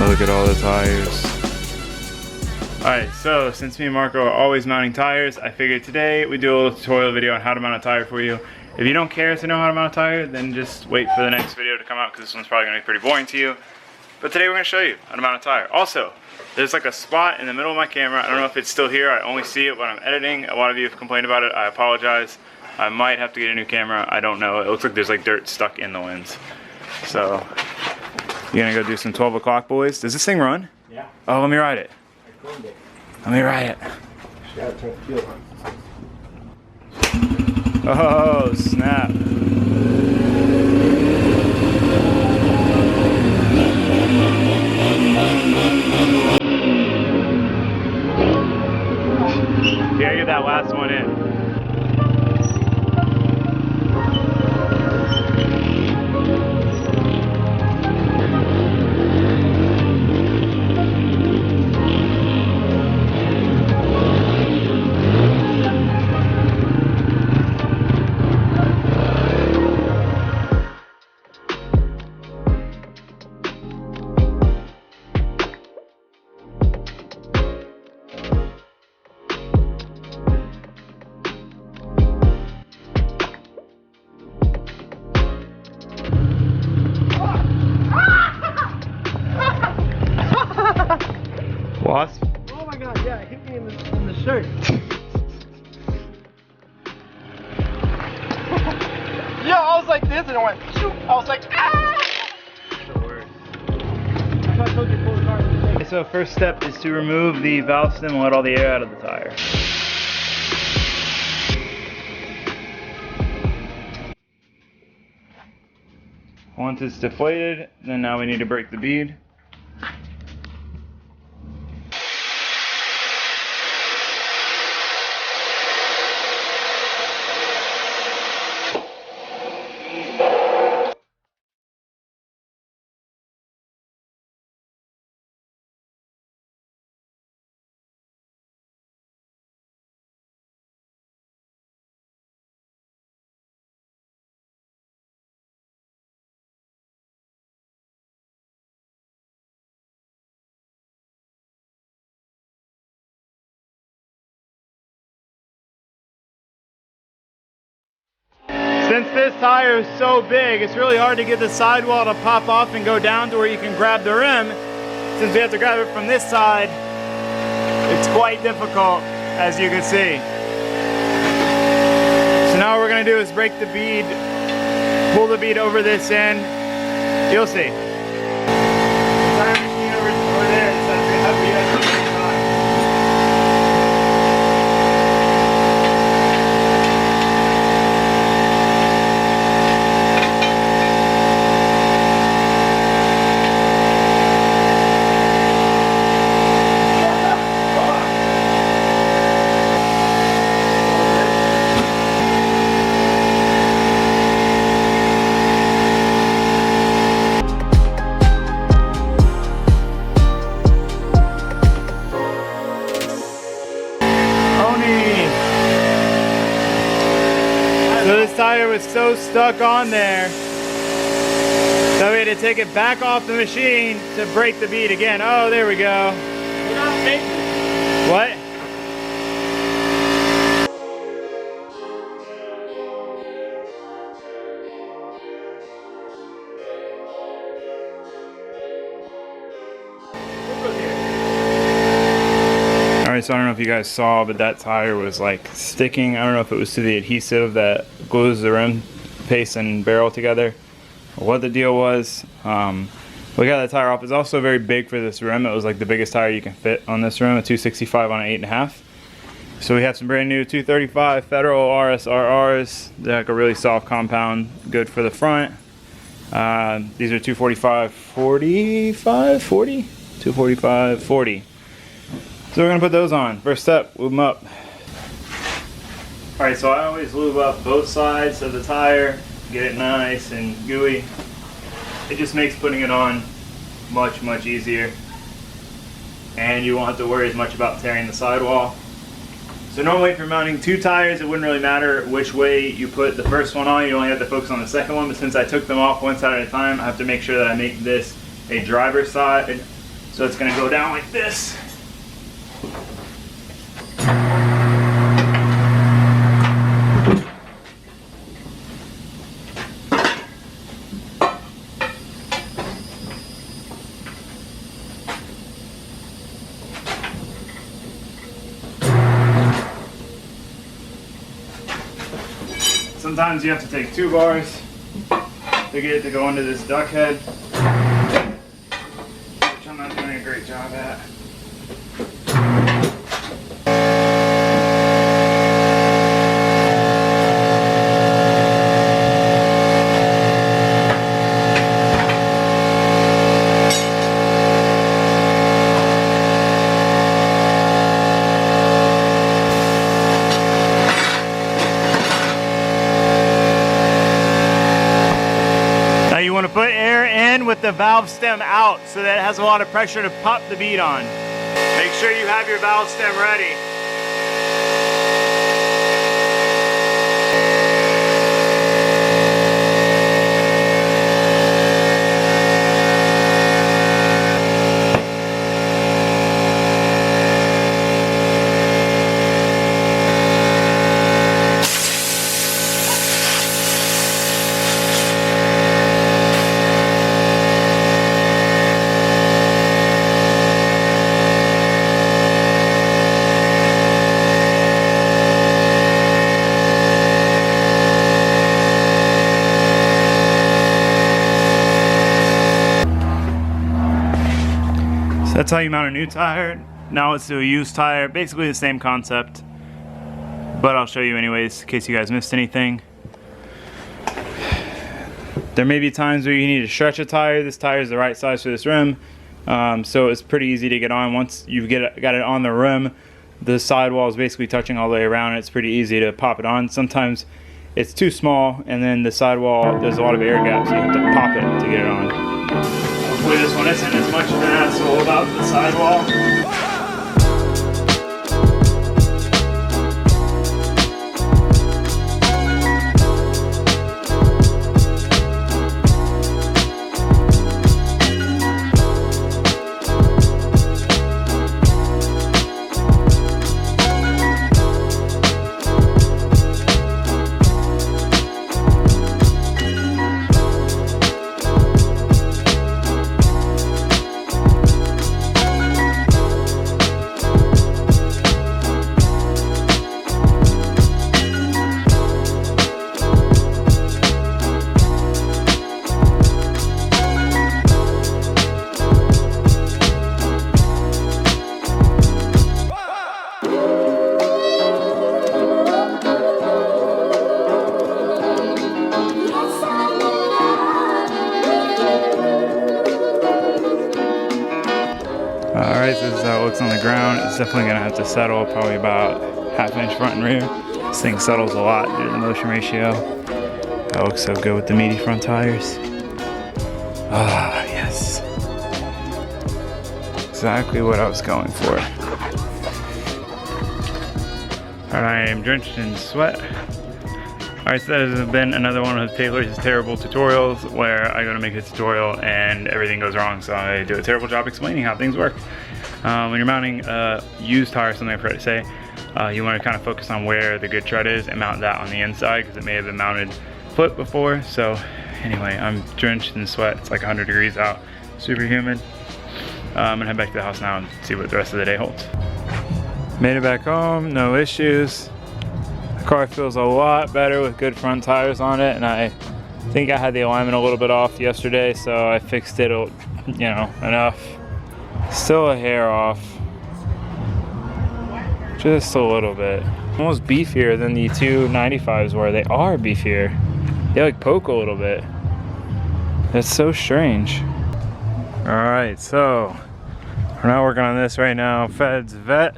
look at all the tires. Alright, so since me and Marco are always mounting tires, I figured today we do a little tutorial video on how to mount a tire for you. If you don't care to know how to mount a tire, then just wait for the next video to come out because this one's probably going to be pretty boring to you. But today we're going to show you how to mount a tire. Also, there's like a spot in the middle of my camera. I don't know if it's still here. I only see it when I'm editing. A lot of you have complained about it. I apologize. I might have to get a new camera. I don't know. It looks like there's like dirt stuck in the lens. So, you're going to go do some 12 o'clock, boys. Does this thing run? Yeah. Oh, let me ride it. Let me ride it. Oh, snap. You gotta get that last one in. Wasp? Oh my god, yeah, it hit me in the shirt. Yeah, I was like this and it went shoot. I was like, ah! That's the worst. I told you to pull the car in the okay, so first step is to remove the valve stem and let all the air out of the tire. Once it's deflated, then now we need to break the bead. Since this tire is so big, it's really hard to get the sidewall to pop off and go down to where you can grab the rim. Since we have to grab it from this side, it's quite difficult, as you can see. So now what we're going to do is break the bead, pull the bead over this end. You'll see. Tire machine over there, so that's going to have to be So this tire was so stuck on there that we had to take it back off the machine to break the bead again. Oh, there we go. We're not making it. What? Alright, so I don't know if you guys saw, but that tire was like sticking. I don't know if it was to the adhesive that glues the rim face and barrel together, or what the deal was. We got that tire off. It's also very big for this rim. It was like the biggest tire you can fit on this rim, a 265 on an 8.5. So we have some brand new 235 Federal RSRRs. They're like a really soft compound, good for the front. These are 245 45 40 245 40. So we're gonna put those on. First step, lube them up. Alright, so I always lube up both sides of the tire, get it nice and gooey. It just makes putting it on much, much easier. And you won't have to worry as much about tearing the sidewall. So normally if you're mounting two tires, it wouldn't really matter which way you put the first one on. You only have to focus on the second one, but since I took them off one side at a time, I have to make sure that I make this a driver's side So it's gonna go down like this. Sometimes you have to take 2 bars to get it to go into this duck head, which I'm not doing a great job at. You want to put air in with the valve stem out so that it has a lot of pressure to pop the bead on. Make sure you have your valve stem ready. That's how you mount a new tire. Now let's do a used tire. Basically the same concept, but I'll show you anyways in case you guys missed anything. There may be times where you need to stretch a tire. This tire is the right size for this rim, so it's pretty easy to get on. Once you've got it on the rim, the sidewall is basically touching all the way around. It's pretty easy to pop it on. Sometimes it's too small, and then the sidewall, there's a lot of air gaps, so you have to pop it to get it on. Hopefully this one isn't as much of an asshole about the sidewall. Alright, so this is how it looks on the ground. It's definitely going to have to settle, probably about ½ inch front and rear. This thing settles a lot due to the motion ratio. That looks so good with the meaty front tires. Ah, yes. Exactly what I was going for. Alright, I am drenched in sweat. Alright, so that has been another one of Taylor's terrible tutorials where I go to make a tutorial and everything goes wrong, so I do a terrible job explaining how things work. When you're mounting a used tire, something I've heard it say, you want to kind of focus on where the good tread is and mount that on the inside because it may have been mounted flip before. So anyway, I'm drenched in sweat. It's like 100 degrees out, super humid. I'm gonna head back to the house now and see what the rest of the day holds. Made it back home, no issues. The car feels a lot better with good front tires on it, and I think I had the alignment a little bit off yesterday, so I fixed it, you know, enough. Still a hair off, just a little bit. Almost beefier than the 295s were. They are beefier. They like poke a little bit. That's so strange. All right, so we're not working on this right now. Driftvette.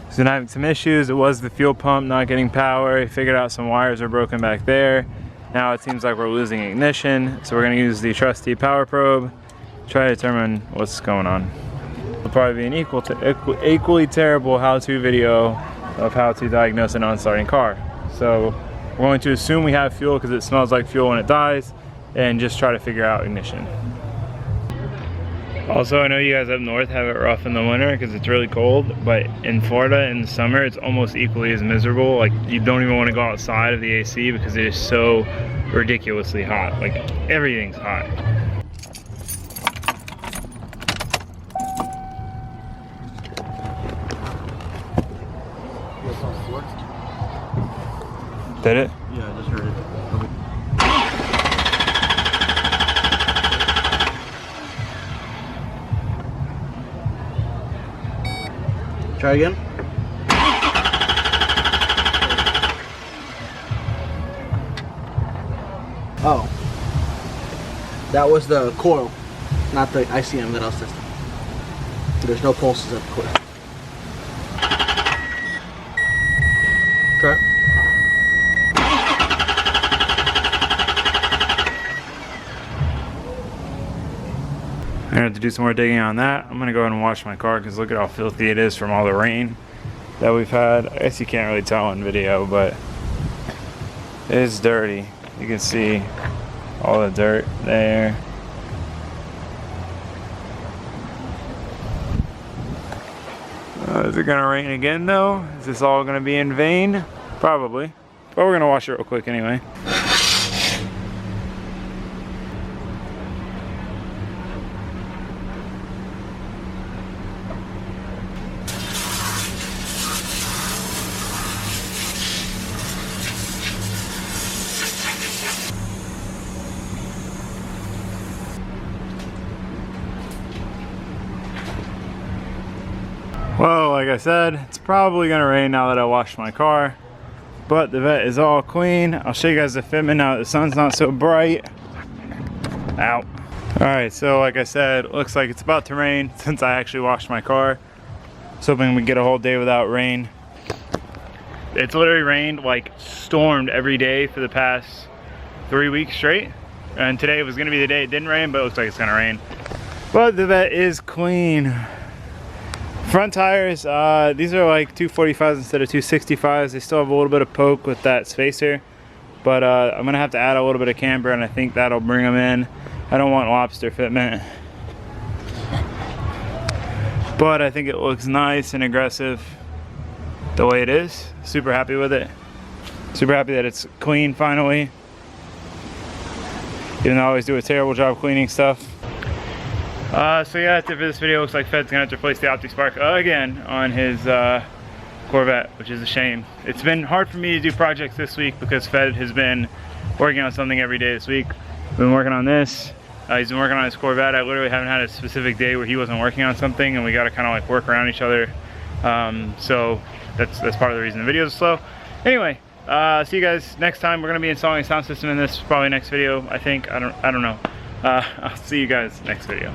He's been having some issues. It was the fuel pump not getting power. He figured out some wires are broken back there. Now it seems like we're losing ignition, so we're gonna use the trusty power probe, try to determine what's going on. It'll probably be an equally terrible how-to video of how to diagnose a non-starting car. So we're going to assume we have fuel because it smells like fuel when it dies, and just try to figure out ignition. Also, I know you guys up north have it rough in the winter because it's really cold, but in Florida in the summer, it's almost equally as miserable. Like, you don't even want to go outside of the AC because it is so ridiculously hot. Like, everything's hot. Did it? Yeah, I just heard it. Try again. Oh. That was the coil, not the ICM that I was testing. There's no pulses at the coil. Try it. I'm gonna have to do some more digging on that. I'm gonna go ahead and wash my car because look at how filthy it is from all the rain that we've had. I guess you can't really tell in video, but it is dirty. You can see all the dirt there. Is it gonna rain again though? Is this all gonna be in vain? Probably. But we're gonna wash it real quick anyway. Well, like I said, it's probably gonna rain now that I washed my car, but the Vette is all clean. I'll show you guys the fitment now that the sun's not so bright. Ow. All right, so like I said, it looks like it's about to rain since I actually washed my car. So hoping we get a whole day without rain. It's literally rained, like stormed every day for the past 3 weeks straight. And today was gonna be the day it didn't rain, but it looks like it's gonna rain. But the Vette is clean. Front tires, these are like 245s instead of 265s. They still have a little bit of poke with that spacer, but I'm gonna have to add a little bit of camber, and I think that'll bring them in. I don't want lobster fitment, but I think it looks nice and aggressive the way it is. Super happy with it. Super happy that it's clean finally, even though I always do a terrible job cleaning stuff. So yeah, that's it for this video. Looks like Fed's gonna have to replace the OptiSpark again on his Corvette, which is a shame. It's been hard for me to do projects this week because Fed has been working on something every day this week. We've been working on this. He's been working on his Corvette. I literally haven't had a specific day where he wasn't working on something, and we gotta kind of like work around each other. So that's part of the reason the videos are slow. Anyway, see you guys next time. We're gonna be installing a sound system in this probably next video, I think. I don't know. I'll see you guys next video.